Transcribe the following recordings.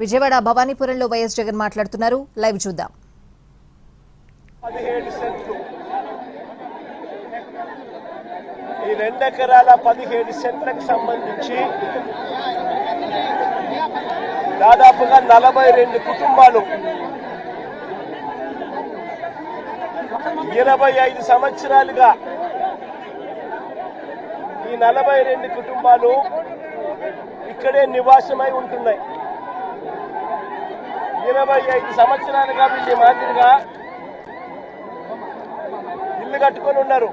Vijayawada భవానీపురంలో YS Jagan మాట్లాడుతున్నారు. Live చూద్దాం. 17 సెంట్లు ఈ 2 ఎకరాల 17 సెంట్లకు సంబంధించి దాదాపుగా 42 కుటుంబాలు 25 సంవత్సరాలుగా ఈ 42 కుటుంబాలు ఇక్కడే నివాసమై ఉంటున్నాయి. 25 సంవత్సరాలుగా వీళ్ళ మాదిరిగా ఇల్లు కట్టుకొని ఉన్నారు.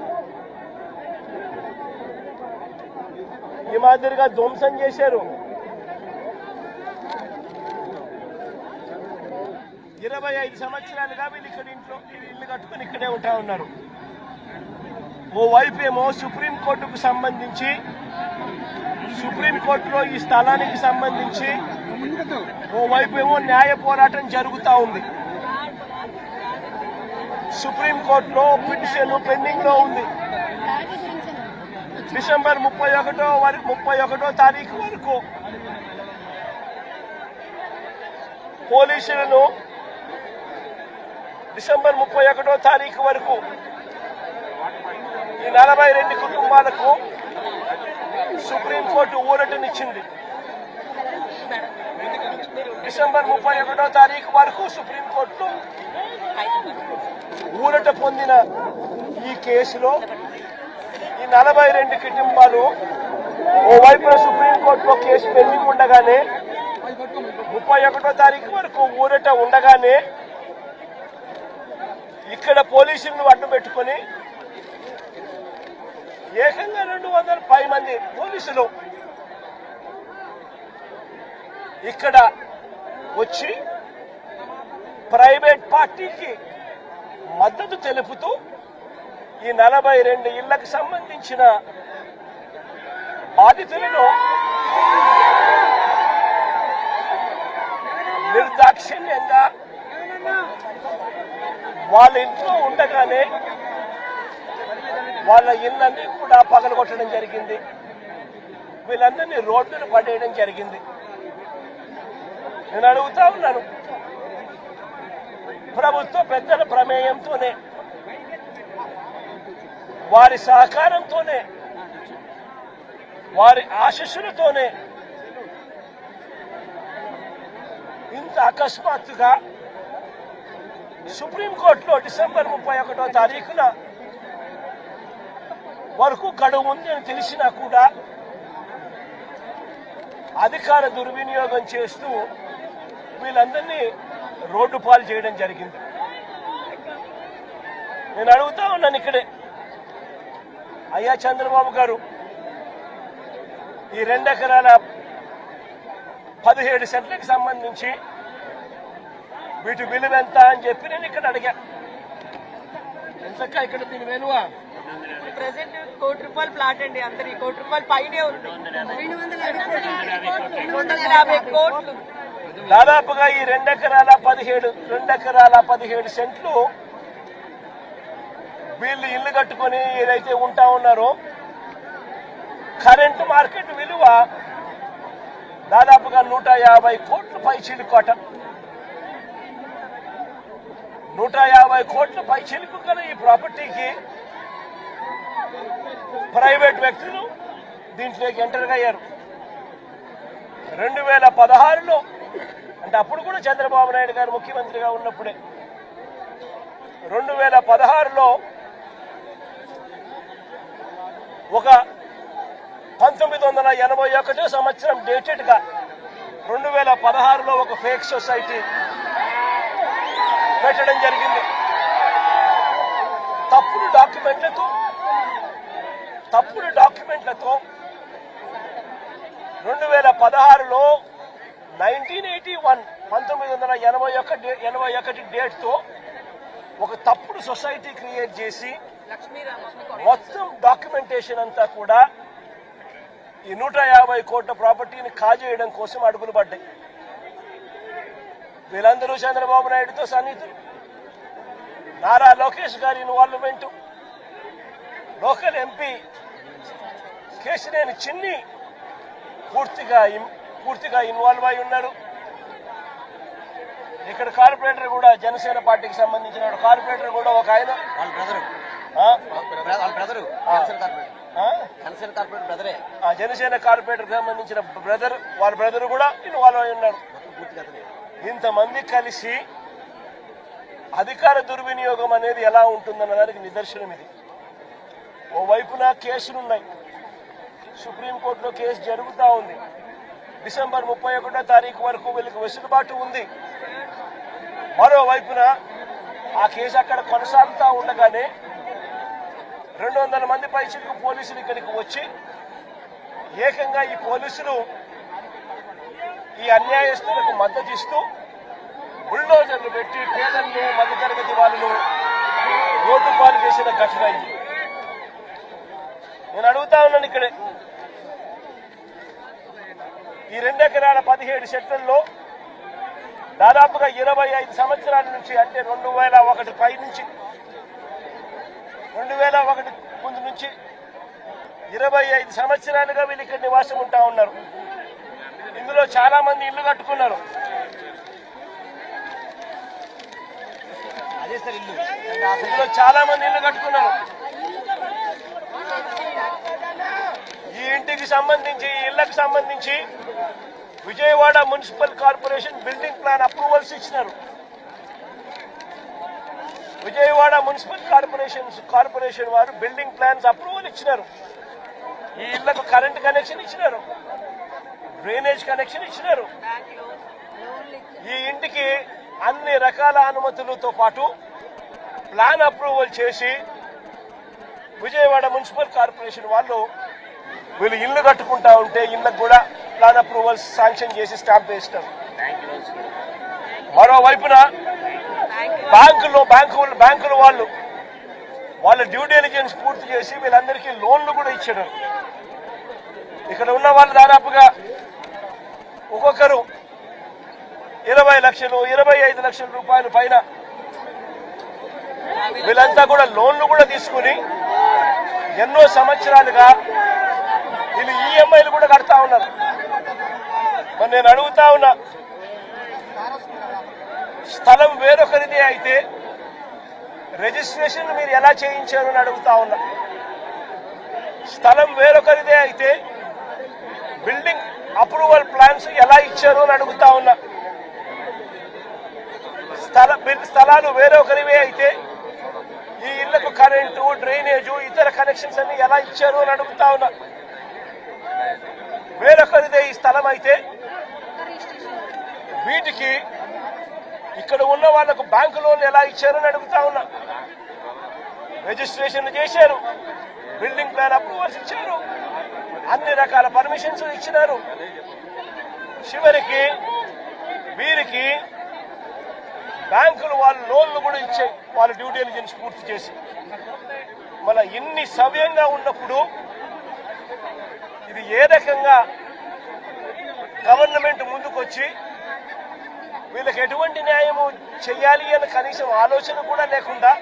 ఈ మాదిరిగా ధ్వంసం చేశారు. 25 సంవత్సరాలుగా వీళ్ళు ఇక్కడ ఇంట్లో ఇల్లు కట్టుకొని ఇక్కడే ఉంటా ఉన్నారు. ఓవైపు ఏమో సుప్రీంకోర్టుకు సంబంధించి సుప్రీంకోర్టులో ఈ స్థలానికి సంబంధించి ఓవైపు ఏమో న్యాయ పోరాటం జరుగుతూ ఉంది. సుప్రీంకోర్టులో పిటిషన్ పెండింగ్ లో ఉంది. డిసెంబర్ 31వ తారీఖు వరకు పోలీసులను డిసెంబర్ 31వ తారీఖు వరకు ఈ 42 కుటుంబాలకు సుప్రీంకోర్టు ఊరటనిచ్చింది. డిసెంబర్ 31వ తారీఖు వరకు సుప్రీంకోర్టు ఊరట పొందిన ఈ కేసులో ఈ 42 కుటుంబాలు ఓవైపున సుప్రీంకోర్టులో కేసు పెండింగ్ ఉండగానే 31వ తారీఖు వరకు ఊరట ఉండగానే ఇక్కడ పోలీసులను అడ్డు పెట్టుకుని ఏకంగా 210 మంది పోలీసులు ఇక్కడ వచ్చి ప్రైవేట్ పార్టీకి మద్దతు తెలుపుతూ ఈ 42 ఇళ్లకు సంబంధించిన బాధితులను నిర్దాక్షిణ్యంగా వాళ్ళ ఇంట్లో ఉండగానే వాళ్ళ ఇళ్ళన్నీ కూడా పగలగొట్టడం జరిగింది. వీళ్ళందరినీ రోడ్డును పడేయడం జరిగింది. నేను అడుగుతా ఉన్నాను, ప్రభుత్వ పెద్దల ప్రమేయంతోనే వారి సహకారంతోనే వారి ఆశీస్సులతోనే ఇంత అకస్మాత్తుగా సుప్రీంకోర్టులో డిసెంబర్ 31వ తారీఖున వరకు గడువు ఉంది అని తెలిసినా కూడా అధికార దుర్వినియోగం చేస్తూ వీళ్ళందరినీ రోడ్డు పాలు చేయడం జరిగింది. నేను అడుగుతా ఉన్నాను ఇక్కడే, అయ్యా చంద్రబాబు గారు, ఈ 2 ఎకరాల 17 సెంట్లకు సంబంధించి వీటి విలువ ఎంత అని చెప్పి నేను ఇక్కడ అడిగా. ఎంతక్క ఇక్కడ దీని విలువ? ప్రెసెంట్ ₹1,00,00,000 ప్లాట్ అండి. అందరి ₹1,00,00,000 పైనే ఉంది. 250 కోట్లు. దాదాపుగా ఈ 2 ఎకరాల 17 సెంట్లు వీళ్ళు ఇల్లు కట్టుకొని ఏదైతే ఉంటా ఉన్నారో కరెంటు మార్కెట్ విలువ దాదాపుగా 150 కోట్ల పైచిలుకోట. 150 కోట్ల పైచిలుకు గల ఈ ప్రాపర్టీకి ప్రైవేట్ వ్యక్తులు దీంట్లోకి ఎంటర్ అయ్యారు. 2016లో అంటే అప్పుడు కూడా చంద్రబాబు నాయుడు గారు ముఖ్యమంత్రిగా ఉన్నప్పుడే 2016లో ఒక 1981 సంవత్సరం డేటెడ్ గా 2016లో ఒక ఫేక్ సొసైటీ పెట్టడం జరిగింది. తప్పుడు డాక్యుమెంట్లతో 2016లో 1981 డేట్తో ఒక తప్పుడు సొసైటీ క్రియేట్ చేసి మొత్తం డాక్యుమెంటేషన్ అంతా కూడా ఈ 150 కోట్ల ప్రాపర్టీని కాజేయడం కోసం అడుగులు పడ్డాయి. వీళ్ళందరూ చంద్రబాబు నాయుడుతో సన్నిహితులు. నారా లోకేష్ గారి ఇన్వాల్వ్మెంట్, లోకల్ ఎంపీ కేశినేని చిన్ని పూర్తిగా ఇన్వాల్వ్ అయి ఉన్నారు. ఇక్కడ కార్పొరేటర్ కూడా జనసేన పార్టీకి సంబంధించిన కార్పొరేటర్ కూడా ఒక ఆయన జనసేన కార్పొరేటర్ సంబంధించిన బ్రదర్ వాళ్ళ బ్రదర్ కూడా ఇన్వాల్వ్ అయి ఉన్నారు. ఇంతమంది కలిసి అధికార దుర్వినియోగం అనేది ఎలా ఉంటుందన్న దానికి నిదర్శనం ఇది. ఓవైపున కేసులున్నాయి, సుప్రీంకోర్టులో కేసు జరుగుతూ ఉంది. డిసెంబర్ 31వ తారీఖు వరకు వీళ్ళకి వెసులుబాటు ఉంది. మరోవైపున ఆ కేసు అక్కడ కొనసాగుతూ ఉండగానే 200 మంది పైచిలకు పోలీసులు ఇక్కడికి వచ్చి ఏకంగా ఈ పోలీసులు ఈ అన్యాయస్తులకు మద్దతు ఇస్తూ బుల్డోజర్లు పెట్టి పేదలను మధ్యతరగతి వాళ్ళను రోడ్డు పాలు చేసిన ఘటన ఇది. నేను అడుగుతా ఉన్నాను, ఇక్కడే ఈ 2 ఎకరాల 17 సెంట్లలో దాదాపుగా 25 సంవత్సరాల నుంచి, అంటే 2001 పై నుంచి 2001 ముందు నుంచి 25 సంవత్సరాలుగా వీళ్ళు ఇక్కడ నివాసం ఉంటా ఉన్నారు. ఇందులో చాలా మంది ఇల్లు కట్టుకున్నారు. ఇందులో చాలా మంది ఇల్లు కట్టుకున్నారు. ఈ ఇంటికి సంబంధించి, ఈ ఇళ్లకు సంబంధించి Vijayawada municipal corporation building plan approvals ఇచ్చినారు. విజయవాడ మున్సిపల్ కార్పొరేషన్ వారు బిల్డింగ్ ప్లాన్స్ అప్రూవల్ ఇచ్చినారు. ఈ ఇళ్లకు కరెంట్ కనెక్షన్ ఇచ్చినారు, డ్రైనేజ్ కనెక్షన్ ఇచ్చినారు. ఈ ఇంటికి అన్ని రకాల అనుమతులతో పాటు ప్లాన్ అప్రూవల్ చేసి విజయవాడ మున్సిపల్ కార్పొరేషన్ వాళ్ళు వీళ్ళు ఇల్లు కట్టుకుంటా ఉంటే ఇళ్లకు కూడా ప్లాన్ అప్రూవల్స్ శాంక్షన్ చేసి స్టాంప్ వేస్తారు. మరోవైపున బ్యాంకులు వాళ్ళ డ్యూ డెలిజెన్స్ పూర్తి చేసి వీళ్ళందరికీ లోన్లు కూడా ఇచ్చారు. ఇక్కడ ఉన్న వాళ్ళు దాదాపుగా ఒక్కొక్కరు 20 లక్షలు 25 లక్షల రూపాయల పైన వీళ్ళంతా కూడా లోన్లు కూడా తీసుకుని ఎన్నో సంవత్సరాలుగా వీళ్ళు ఈఎంఐలు కూడా కడతా ఉన్నారు. మరి నేను అడుగుతా ఉన్నా, స్థలం వేరొకరిదే అయితే రిజిస్ట్రేషన్ మీరు ఎలా చేయించారు అని అడుగుతా ఉన్నా. స్థలం వేరొకరిదే అయితే బిల్డింగ్ అప్రూవల్ ప్లాన్స్ ఎలా ఇచ్చారు అని అడుగుతా ఉన్నా. స్థలాలు వేరొకరివే అయితే ఈ ఇళ్లకు కరెంటు, డ్రైనేజు, ఇతర కనెక్షన్స్ అన్ని ఎలా ఇచ్చారు అని అడుగుతా ఉన్నా. వేరొకరిదే ఈ స్థలం అయితే వీటికి ఇక్కడ ఉన్న వాళ్లకు బ్యాంకు లోన్లు ఎలా ఇచ్చారని అడుగుతా ఉన్నా. రిజిస్ట్రేషన్ చేశారు, బిల్డింగ్ ప్లాన్ అప్రూవల్స్ ఇచ్చారు, అన్ని రకాల పర్మిషన్స్ ఇచ్చినారు. చివరికి వీరికి బ్యాంకులు వాళ్ళు లోన్లు కూడా ఇచ్చాయి, వాళ్ళ డ్యూ డెలిజెన్స్ పూర్తి చేసి. మన ఇన్ని సవ్యంగా ఉన్నప్పుడు ఇది ఏ రకంగా గవర్నమెంట్ ముందుకొచ్చి వీళ్ళకి ఎటువంటి న్యాయము చేయాలి అన్న కనీసం ఆలోచన కూడా లేకుండా,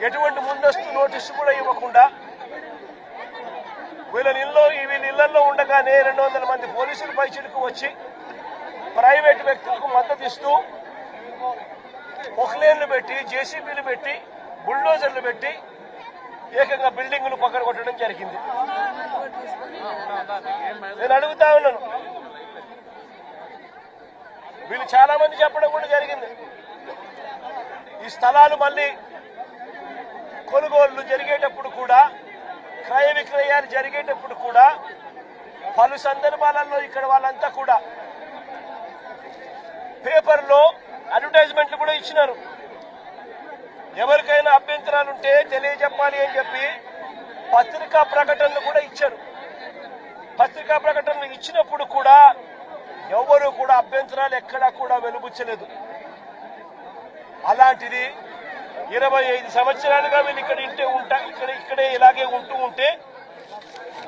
ఎటువంటి ముందస్తు నోటీసు కూడా ఇవ్వకుండా వీళ్ళ ఇళ్లలో ఉండగానే 200 మంది పోలీసులు పైచిలకు వచ్చి ప్రైవేట్ వ్యక్తులకు మద్దతు ఇస్తూ పొక్లేన్లు పెట్టి, జేసీబీలు పెట్టి, బుల్డోజర్లు పెట్టి ఏకంగా బిల్డింగులు పక్కన కొట్టడం జరిగింది. నేను అడుగుతా ఉన్నాను, వీళ్ళు చాలా మంది చెప్పడం కూడా జరిగింది. ఈ స్థలాలు మళ్ళీ కొనుగోళ్లు జరిగేటప్పుడు కూడా, క్రయ విక్రయాలు జరిగేటప్పుడు కూడా పలు సందర్భాలలో ఇక్కడ వాళ్ళంతా కూడా పేపర్లో అడ్వర్టైజ్మెంట్లు కూడా ఇచ్చినారు. ఎవరికైనా అభ్యంతరాలుంటే తెలియజెప్పాలి అని చెప్పి పత్రికా ప్రకటనలు కూడా ఇచ్చారు. పత్రికా ప్రకటనలు ఇచ్చినప్పుడు కూడా ఎవరు కూడా అభ్యంతరాలు ఎక్కడా కూడా వెలుబుచ్చలేదు. అలాంటిది 25 సంవత్సరాలుగా వీళ్ళు ఇక్కడే ఇలాగే ఉంటూ ఉంటే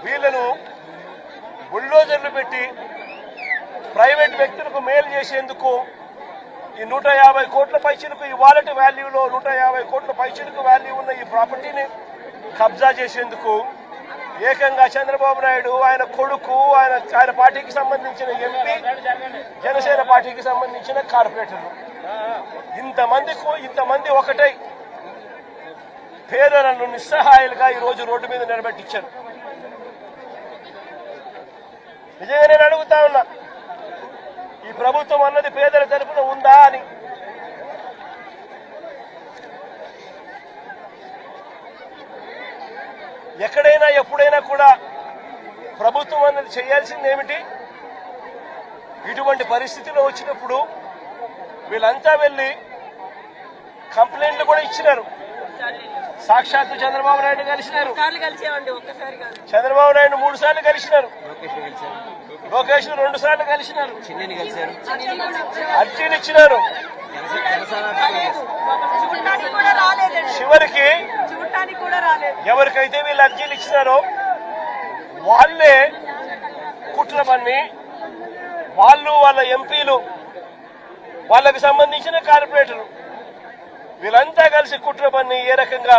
వీళ్ళను బుల్డోజర్లు పెట్టి ప్రైవేట్ వ్యక్తులకు మేలు చేసేందుకు ఈ 150 కోట్ల పైచిలకు, ఈ వాలెట్ వాల్యూలో 150 కోట్ల పైచిలకు వాల్యూ ఉన్న ఈ ప్రాపర్టీని కబ్జా చేసేందుకు ఏకంగా చంద్రబాబు నాయుడు, ఆయన కొడుకు, ఆయన పార్టీకి సంబంధించిన ఎంపీ, జనసేన పార్టీ పార్టీకి సంబంధించిన కార్పొరేటర్లు ఇంతమంది ఒకటై పేదలను నిస్సహాయాలుగా ఈ రోజు రోడ్డు మీద నిలబెట్టించారు. నిజంగా నేను అడుగుతా ఉన్నా, ఈ ప్రభుత్వం అన్నది పేదల తరపున ఉందా అని. ఎక్కడైనా ఎప్పుడైనా కూడా ప్రభుత్వం అన్నది చేయాల్సింది ఏమిటి? ఇటువంటి పరిస్థితిలో వచ్చినప్పుడు వీళ్ళంతా వెళ్లి కంప్లైంట్లు కూడా ఇచ్చినారు. సాక్షాత్తు చంద్రబాబు నాయుడు కలిసినారు. చంద్రబాబు నాయుడు 3 సార్లు కలిసినారు. లోకేష్ 2 సార్లు కలిసినారు. అర్జీలు ఇచ్చినారు. చివరికి ఎవరికైతే వీళ్ళు అర్జీలు ఇచ్చినారో వాళ్లే కుట్ర పన్ని వాళ్ళ ఎంపీలు, వాళ్ళకి సంబంధించిన కార్పొరేటర్లు వీళ్ళంతా కలిసి కుట్ర పన్ని ఏ రకంగా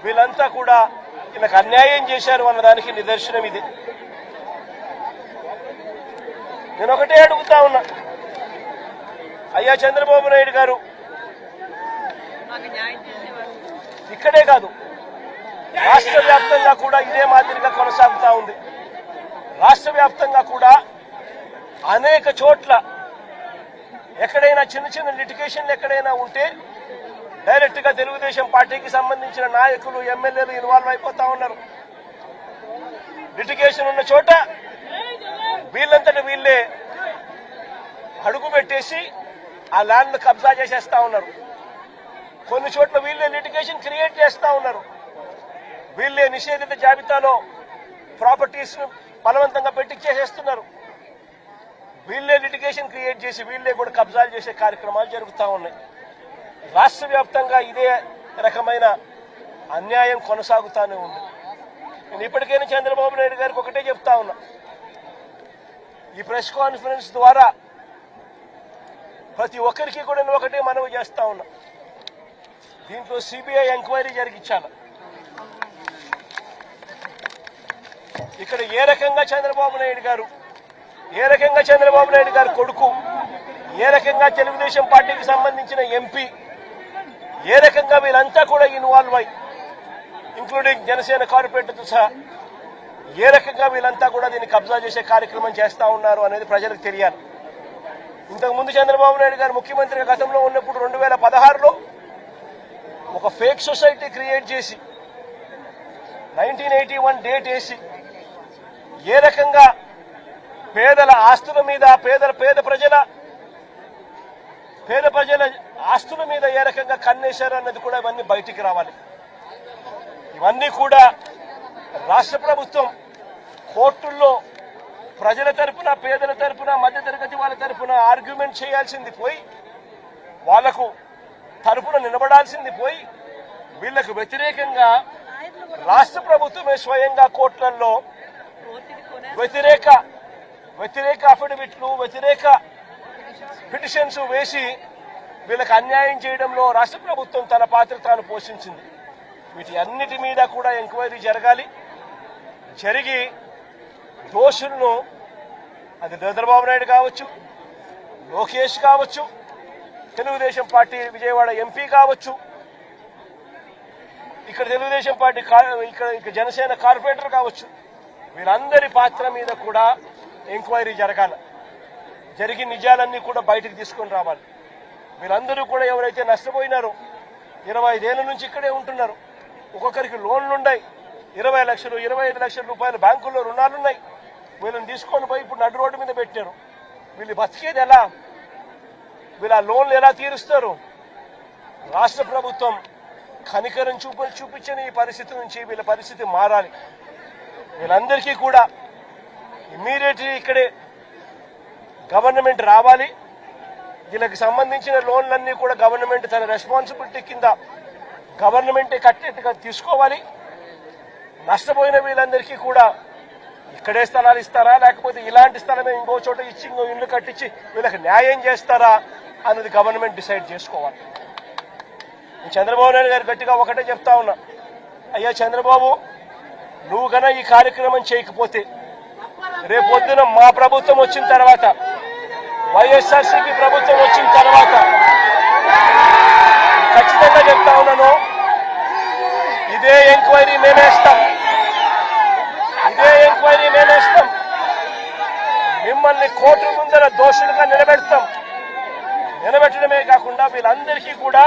వీళ్ళంతా కూడా వీళ్ళకి అన్యాయం చేశారు అన్నదానికి నిదర్శనం ఇది. నేను ఒకటే అడుగుతా ఉన్నా, అయ్యా చంద్రబాబు నాయుడు గారు, ఇక్కడే కాదు రాష్ట్ర వ్యాప్తంగా కూడా ఇదే మాదిరిగా కొనసాగుతా ఉంది. రాష్ట్ర వ్యాప్తంగా కూడా అనేక చోట్ల ఎక్కడైనా చిన్న లిటిగేషన్లు ఎక్కడైనా ఉంటే డైరెక్ట్ గా తెలుగుదేశం పార్టీకి సంబంధించిన నాయకులు, ఎమ్మెల్యేలు ఇన్వాల్వ్ అయిపోతా ఉన్నారు. లిటిగేషన్ ఉన్న చోట వీళ్ళంతటి వీళ్ళే అడుగు పెట్టేసి ఆ ల్యాండ్ కబ్జా చేసేస్తా ఉన్నారు. కొన్ని చోట్ల వీళ్ళే లిటిగేషన్ క్రియేట్ చేస్తా ఉన్నారు. వీళ్ళే నిషేధిత జాబితాలో ప్రాపర్టీస్ ను బలవంతంగా పెట్టించేసేస్తున్నారు. వీళ్ళే లిటిగేషన్ క్రియేట్ చేసి వీళ్ళే కూడా కబ్జాలు చేసే కార్యక్రమాలు జరుగుతూ ఉన్నాయి. రాష్ట్ర వ్యాప్తంగా ఇదే రకమైన అన్యాయం కొనసాగుతూనే ఉంది. నేను ఇప్పటికైనా చంద్రబాబు నాయుడు గారికి ఒకటే చెప్తా ఉన్నా, ఈ ప్రెస్ కాన్ఫరెన్స్ ద్వారా ప్రతి ఒక్కరికి కూడా నేను ఒకటే మనవి చేస్తా ఉన్నా, దీంట్లో సిబిఐ ఎంక్వైరీ జరిగించాలి. ఇక్కడ ఏ రకంగా చంద్రబాబు నాయుడు గారు కొడుకు, ఏ రకంగా తెలుగుదేశం పార్టీకి సంబంధించిన ఎంపీ, ఏ రకంగా వీళ్ళంతా కూడా ఇన్వాల్వ్ అయ్యి ఇంక్లూడింగ్ జనసేన కార్పొరేటర్తో సహా ఏ రకంగా వీళ్ళంతా కూడా దీన్ని కబ్జా చేసే కార్యక్రమం చేస్తా ఉన్నారు అనేది ప్రజలకు తెలియాలి. ఇంతకుముందు చంద్రబాబు నాయుడు గారు ముఖ్యమంత్రిగా గతంలో ఉన్నప్పుడు 2016లో ఒక ఫేక్ సొసైటీ క్రియేట్ చేసి 1981 డేట్ వేసి ఏ రకంగా పేదల ఆస్తుల మీద, పేద ప్రజల ఆస్తుల మీద ఏ రకంగా కన్నేశారు అన్నది కూడా ఇవన్నీ బయటికి రావాలి. ఇవన్నీ కూడా రాష్ట్ర ప్రభుత్వం కోర్టుల్లో ప్రజల తరపున, పేదల తరపున, మధ్యతరగతి వాళ్ళ తరపున ఆర్గ్యుమెంట్ చేయాల్సింది పోయి, వాళ్లకు తరపున నిలబడాల్సింది పోయి, వీళ్లకు వ్యతిరేకంగా రాష్ట్ర ప్రభుత్వమే స్వయంగా కోర్టులలో వ్యతిరేక అఫిడవిట్లు, వ్యతిరేక పిటిషన్స్ వేసి వీళ్ళకి అన్యాయం చేయడంలో రాష్ట్ర ప్రభుత్వం తన పాత్ర తాను పోషించింది. వీటి అన్నిటి మీద కూడా ఎంక్వైరీ జరగాలి. జరిగి దోషులను, అది చంద్రబాబు నాయుడు కావచ్చు, లోకేష్ కావచ్చు, తెలుగుదేశం పార్టీ విజయవాడ ఎంపీ కావచ్చు, ఇక్కడ తెలుగుదేశం పార్టీ ఇక్కడ జనసేన కార్పొరేటర్ కావచ్చు, వీళ్ళందరి పాత్ర మీద కూడా ఎంక్వైరీ జరగాలి. జరిగి నిజాలన్నీ కూడా బయటకు తీసుకొని రావాలి. వీళ్ళందరూ కూడా ఎవరైతే నష్టపోయినారో 25 ఏళ్ల నుంచి ఇక్కడే ఉంటున్నారు, ఒక్కొక్కరికి లోన్లున్నాయి, 20 లక్షలు 25 లక్షల రూపాయలు బ్యాంకుల్లో రుణాలున్నాయి. వీళ్ళని తీసుకొని పోయి ఇప్పుడు నడు రోడ్డు మీద పెట్టారు. వీళ్ళు బతికేది ఎలా? వీళ్ళ లోన్లు ఎలా తీరుస్తారు? రాష్ట్ర ప్రభుత్వం కనికరం చూపించని ఈ పరిస్థితి నుంచి వీళ్ళ పరిస్థితి మారాలి. వీళ్ళందరికీ కూడా ఇమ్మీడియట్లీ ఇక్కడే గవర్నమెంట్ రావాలి. వీళ్ళకి సంబంధించిన లోన్లన్నీ కూడా గవర్నమెంట్ తన రెస్పాన్సిబిలిటీ కింద గవర్నమెంటే కట్టేట్టుగా తీసుకోవాలి. నష్టపోయిన వీళ్ళందరికీ కూడా ఇక్కడే స్థలాలు ఇస్తారా, లేకపోతే ఇలాంటి స్థలమే ఇంకో చోట ఇచ్చి ఇంకో ఇల్లు కట్టించి వీళ్ళకి న్యాయం చేస్తారా అన్నది గవర్నమెంట్ డిసైడ్ చేసుకోవాలి. చంద్రబాబు నాయుడు గారు గట్టిగా ఒకటే చెప్తా ఉన్నా, అయ్యా చంద్రబాబు, నువ్వు గన ఈ కార్యక్రమం చేయకపోతే రేపొద్దున మా ప్రభుత్వం వచ్చిన తర్వాత వైఎస్ఆర్సీపీ ప్రభుత్వం వచ్చిన తర్వాత ఖచ్చితంగా చెప్తా ఉన్నాను, ఇదే ఎంక్వైరీ మేమేస్తాం, మిమ్మల్ని కోర్టు ముందర దోషులుగా నిలబెట్టడమే కాకుండా వీళ్ళందరికీ కూడా,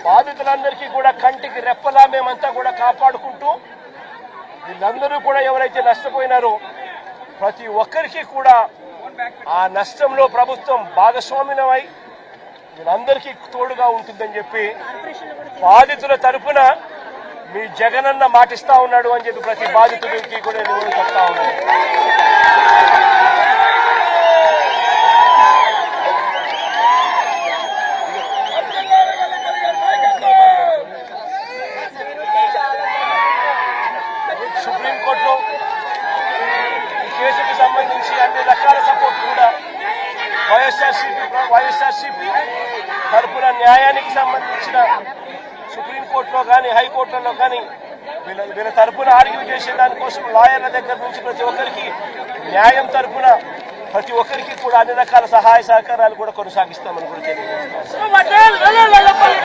బాధితులందరికీ కూడా కంటికి రెప్పలా మేమంతా కూడా కాపాడుకుంటూ, వీళ్ళందరూ కూడా ఎవరైతే నష్టపోయినారో ప్రతి ఒక్కరికి కూడా ఆ నష్టంలో ప్రభుత్వం భాగస్వామ్యమై వీళ్ళందరికీ తోడుగా ఉంటుందని చెప్పి బాధితుల తరఫున మీ జగనన్న మాటిస్తా ఉన్నాడు అని చెప్పి ప్రతి బాధితుడికి కూడా నేను చెప్తా ఉన్నాను. సుప్రీంకోర్టులో ఈ కేసుకు సంబంధించి అన్ని రకాల సపోర్ట్ కూడా వైఎస్ఆర్సీపీ తరఫున న్యాయానికి సంబంధించిన సుప్రీంకోర్టులో కానీ హైకోర్టులలో కానీ వీళ్ళ తరఫున ఆర్గ్యూ చేసే దానికోసం లాయర్ల దగ్గర నుంచి ప్రతి ఒక్కరికి న్యాయం తరఫున ప్రతి ఒక్కరికి కూడా అన్ని రకాల సహాయ సహకారాలు కూడా కొనసాగిస్తామని కూడా తెలియజేస్తాం.